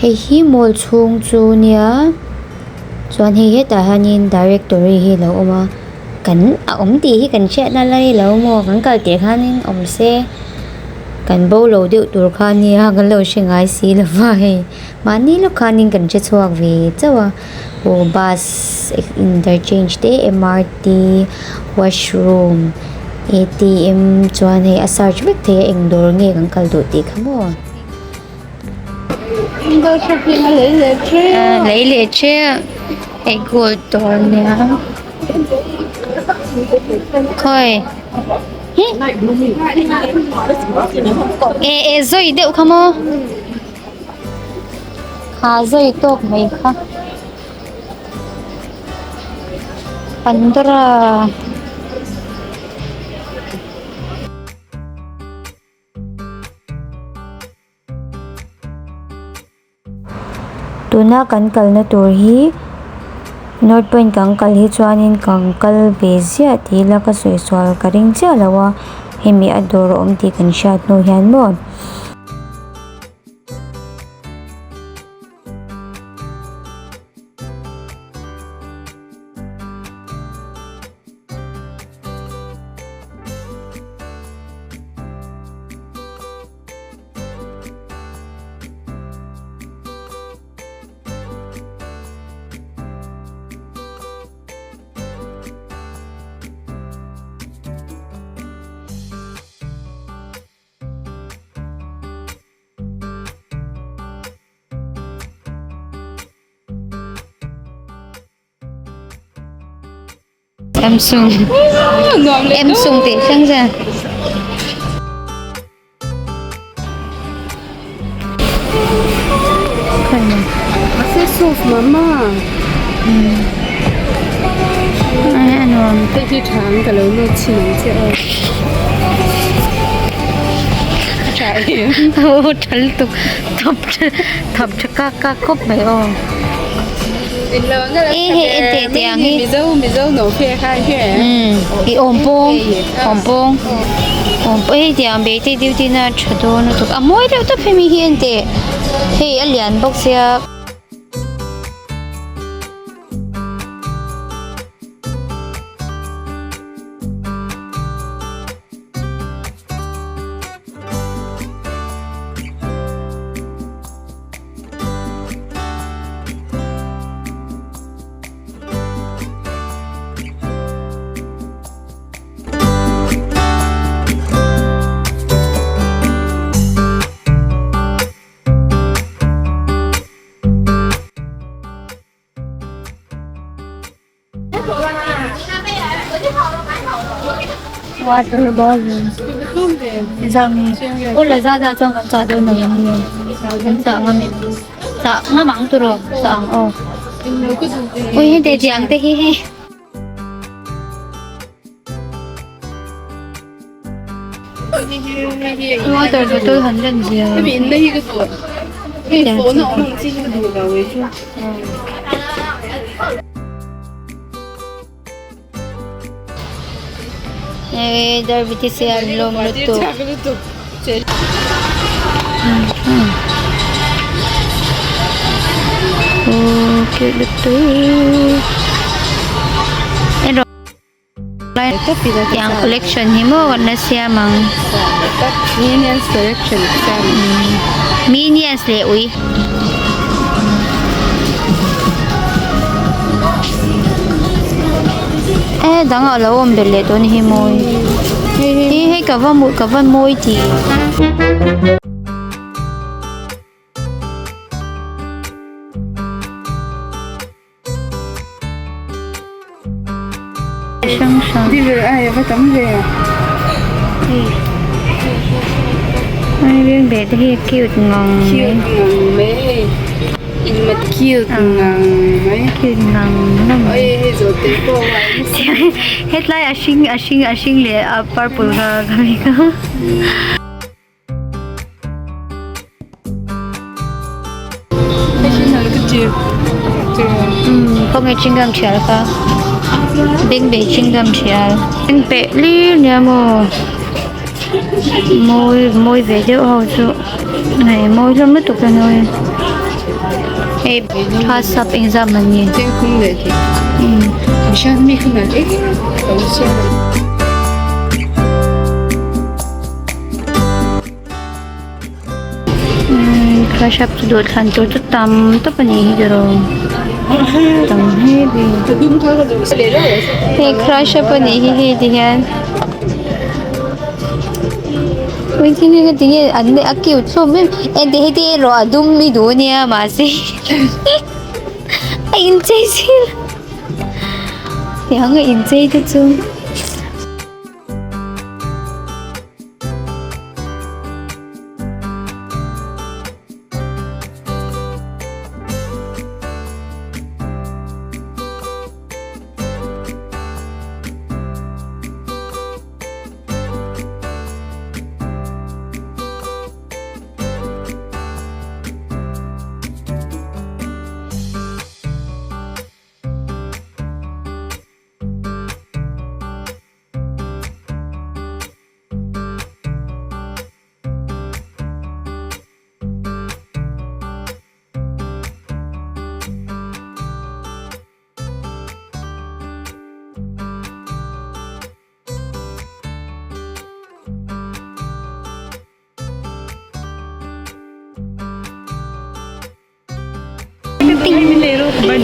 hei hi mall chhung chu nia chuan hei hetah hianin directory hi lo awma kan a awm ti hi kan hriatna lai lo maw kan kal te khanin awm se kan bolo deuh tur kha nia kan lo hringai si lova hei mani lo khanin kan che chuak ve chawa o bus interchange te MRT washroom ATM chuan hei a search vek the eng dor nge kan kal do ti khamo lấy lệ che ai gold door nia coi rồi đeo không ô khá rồi tốt mấy khá Pandora tuna kan kal na tur hi North Point kan kal hi chuanin kan kal ve zia ti la ka soi swal ka ring cha lawa hemi ador om ti kan shat no hian mo em sung thì sang ra Masih soft mama. ano Đây thì trắng cả lâu nó chỉ nóng chứ ơi. Trái. ô trල් tục thập ka khop mai o Ê, Mizo nấu phê khai phê. cái ôm bông ấy thì anh bé thì điều tin là chợ đồ nó thuộc mỗi điều tất phải mi hiện thế hey anh liền bốc xe water bottle rằng ô là ra trong cái trà đơn này mình sợ nó mắng tôi rồi sợ ô ôi hết để giang thế he water của tôi hẳn lên gì cái biển đây cái tuổi cái phố nó cũng chỉ cái đồ đầu ấy chứ. diabetes yan lom luto. Okay, luto. Ero. Yang collection himo na siya mang Minions collection Minions le uy. Đang ở lâu ôm được lệ tôi hi môi hi cả vân môi thì đi về ai phải tắm về ai biết bé thì cute ngon mấy in mặt cute ngon mấy cute ngon lắm ơi rồi tới cô hết lại a xinh lệ purple ka kami ka không nghe chinh gam chả ka bên bể chinh gam chả bên bể li nha mò môi về đeo hậu chu này môi luôn mất tục rồi Eh, pass up exam man niya. 天空的天，好像没看到，哎，等一下。 Crush up to dot kantor to tam to pani hidro. Tam heavy. Hey, crush up pani hidi yan. Wait, hindi nga tingin. Ande, cute. So, hindi ro adum mi do niya masi. Ay, enjoy sila. Kaya nga, enjoy dito.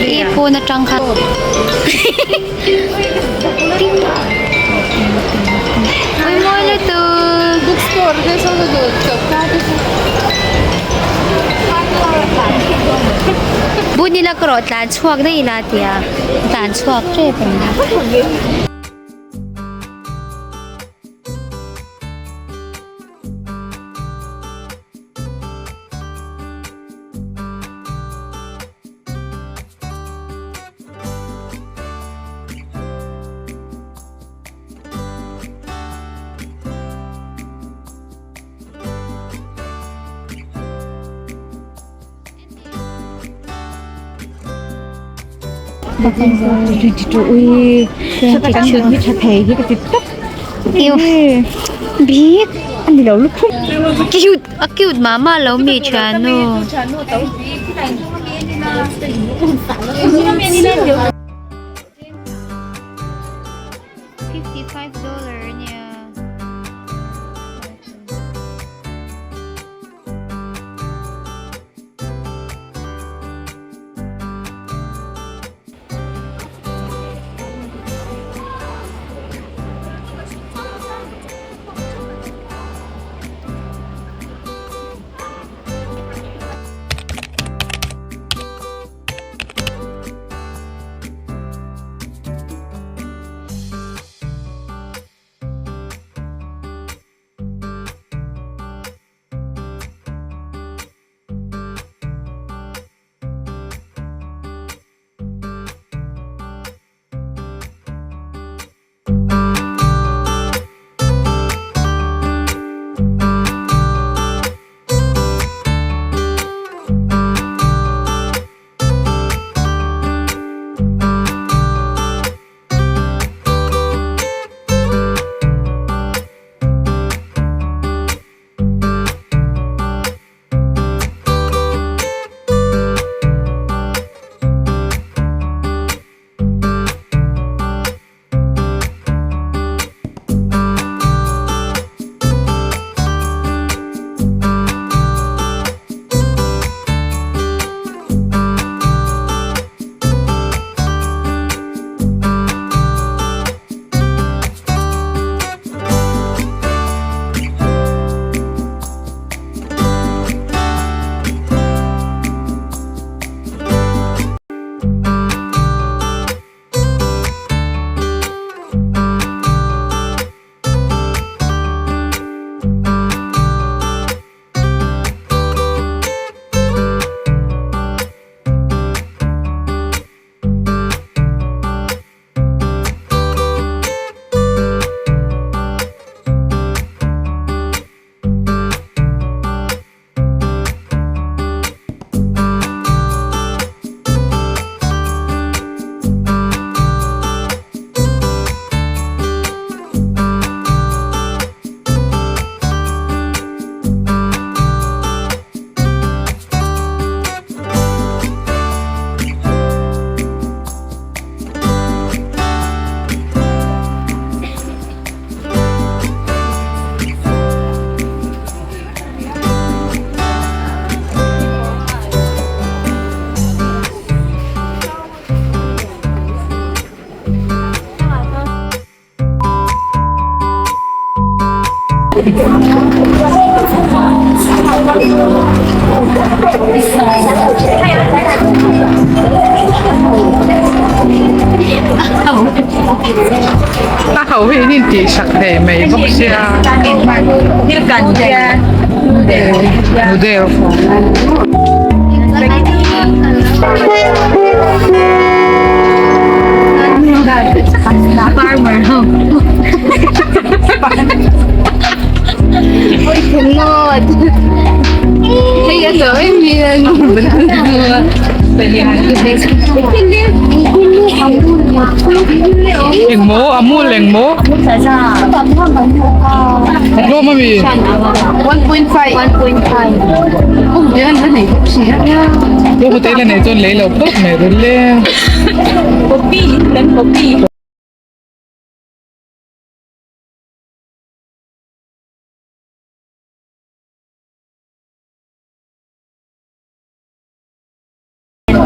Ipo na trangkat. Uy, molo to. Bookstore, kaysa sa doon. Bu nila kro tlan chuak na ilatia. Tlan chuak tre pa na. Dito, uy. Sa takang mi chatay, hika tito. Ew. Bit. Ang dilaw look. Cute. Cute mama lo mi chano. $55 niya. ta hầu hết những chỉ sạch thể mấy bốc xe Như gần kia. model Farmer không? Ôi trời ơi. Bây giờ tới miền mình đưa. leng mo amu leng mo lo mà mi 1.5. 1.5. Không biết nó này cũng xí nha. lo có thể là này cho lấy là tốt này rồi lên Copy, lên copy.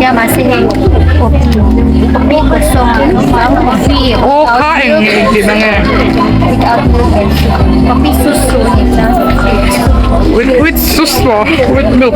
Cho mà xin copy của song copy ô khá anh thì năng nghe copy susu gitu. with sauce with milk